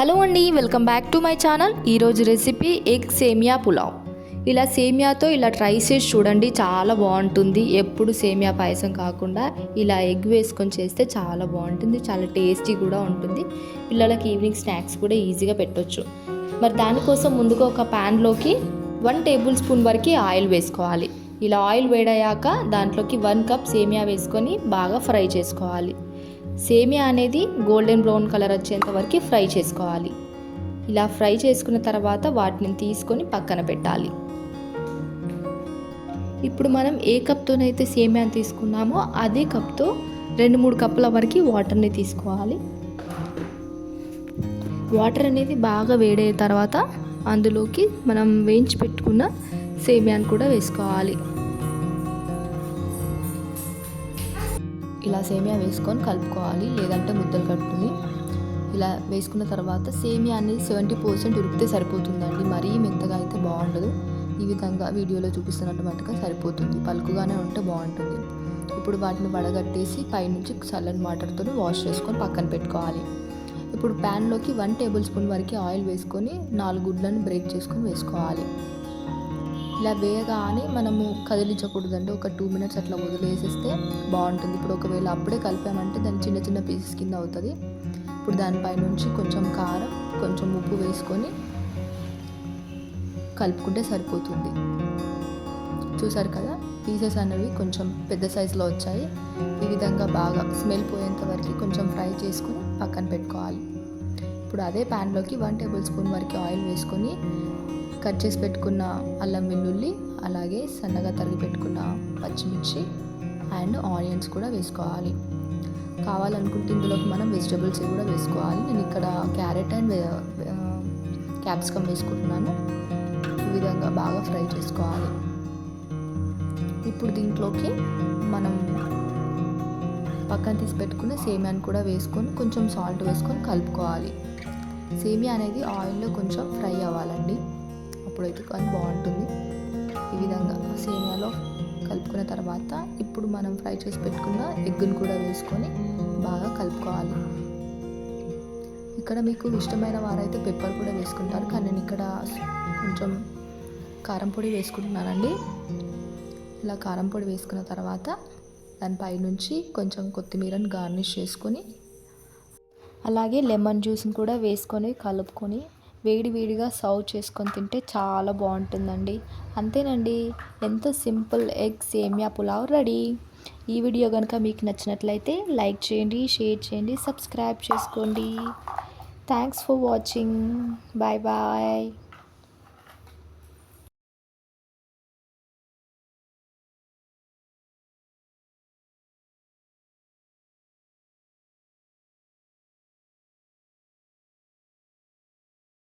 Hello అండి, welcome back to my channel. ఈరోజు recipe egg సేమియా పులావ్. ఇలా సేమియాతో ఇలా ట్రై చేసి చూడండి, చాలా బాగుంటుంది. ఎప్పుడు సేమియా పాయసం కాకుండా ఇలా ఎగ్ వేసుకొని చేస్తే చాలా బాగుంటుంది, చాలా టేస్టీ కూడా ఉంటుంది. పిల్లలకి ఈవినింగ్ స్నాక్స్ కూడా ఈజీగా పెట్టొచ్చు. మరి దానికోసం ముందుగా ఒక ప్యాన్లోకి 1 టేబుల్ స్పూన్ వరకు ఆయిల్ వేసుకోవాలి. ఇలా ఆయిల్ వేడయ్యాక దాంట్లోకి 1 కప్ సేమియా వేసుకొని బాగా ఫ్రై చేసుకోవాలి. సేమియా అనేది గోల్డెన్ బ్రౌన్ కలర్ వచ్చేంత వరకు ఫ్రై చేసుకోవాలి. ఇలా ఫ్రై చేసుకున్న తర్వాత వాటిని తీసుకొని పక్కన పెట్టాలి. ఇప్పుడు మనం ఏ కప్తోనైతే సేమియాని తీసుకున్నామో అదే కప్తో 2-3 కప్పుల వరకు వాటర్ని తీసుకోవాలి. వాటర్ అనేది బాగా వేడైన తర్వాత అందులోకి మనం వేయించి పెట్టుకున్న సేమియాని కూడా వేసుకోవాలి. ఇలా సేమియా వేసుకొని కలుపుకోవాలి, లేదంటే ముద్దలు కట్టుకుని. ఇలా వేసుకున్న తర్వాత సేమియా అనేది 70% ఉడికితే సరిపోతుందండి, మరీ మెత్తగా అయితే బాగుండదు. ఈ విధంగా వీడియోలో చూపిస్తున్నట్టుగా సరిపోతుంది, పలుకుగానే ఉంటే బాగుంటుంది. ఇప్పుడు వాటిని వడగట్టేసి పైనుంచి చల్లని వాటర్తో వాష్ చేసుకొని పక్కన పెట్టుకోవాలి. ఇప్పుడు ప్యాన్లోకి 1 టేబుల్ స్పూన్ వరకు ఆయిల్ వేసుకొని 4 గుడ్లను బ్రేక్ చేసుకొని వేసుకోవాలి. ఇలా వేయగానే మనము కదిలించకూడదండి, ఒక 2 మినిట్స్ అట్లా వదిలేసేస్తే బాగుంటుంది. ఇప్పుడు ఒకవేళ అప్పుడే కలిపామంటే దాన్ని చిన్న చిన్న పీసెస్ కింద అవుతుంది. ఇప్పుడు దానిపై నుంచి కొంచెం కారం, కొంచెం ఉప్పు వేసుకొని కలుపుకుంటే సరిపోతుంది. చూసారు కదా, పీసెస్ అనేవి కొంచెం పెద్ద సైజులో వచ్చాయి. ఈ విధంగా బాగా స్మెల్ పోయేంత వరకు కొంచెం ఫ్రై చేసుకొని పక్కన పెట్టుకోవాలి. ఇప్పుడు అదే ప్యాన్లోకి 1 టేబుల్ స్పూన్ వరకు ఆయిల్ వేసుకొని కట్ చేసి పెట్టుకున్న అల్లం వెల్లుల్లి, అలాగే సన్నగా తరిగి పెట్టుకున్న పచ్చిమిర్చి అండ్ ఆనియన్స్ కూడా వేసుకోవాలి. కావాలనుకుంటే ఇందులోకి మనం వెజిటబుల్స్ కూడా వేసుకోవాలి. నేను ఇక్కడ క్యారెట్ అండ్ క్యాప్సికమ్ వేసుకుంటున్నాను. ఈ విధంగా బాగా ఫ్రై చేసుకోవాలి. ఇప్పుడు దీంట్లోకి మనం పక్కన తీసి పెట్టుకున్న సేమియాని కూడా వేసుకొని కొంచెం సాల్ట్ వేసుకొని కలుపుకోవాలి. సేమియా అనేది ఆయిల్లో కొంచెం ఫ్రై అవ్వాలండి, అప్పుడైతే కానీ బాగుంటుంది. ఈ విధంగా సేమియాలో కలుపుకున్న తర్వాత ఇప్పుడు మనం ఫ్రై చేసి పెట్టుకున్న ఎగ్గును కూడా వేసుకొని బాగా కలుపుకోవాలి. ఇక్కడ మీకు ఇష్టమైన వారైతే పెప్పర్ కూడా వేసుకుంటారు, కానీ నేను ఇక్కడ కొంచెం కారం పొడి వేసుకుంటున్నానండి. ఇలా కారం పొడి వేసుకున్న తర్వాత దానిపై నుంచి కొంచెం కొత్తిమీరని గార్నిష్ చేసుకొని, అలాగే లెమన్ జ్యూస్ని కూడా వేసుకొని కలుపుకొని వేడివేడిగా సర్వ్ చేసుకొని తింటే చాలా బాగుంటుందండి. అంతేనండి, ఎంతో సింపుల్ ఎగ్ సేమియా పులావ్ రెడీ. ఈ వీడియో కనుక మీకు నచ్చినట్లయితే లైక్ చేయండి, షేర్ చేయండి, సబ్స్క్రైబ్ చేసుకోండి. Thanks for watching. Bye bye.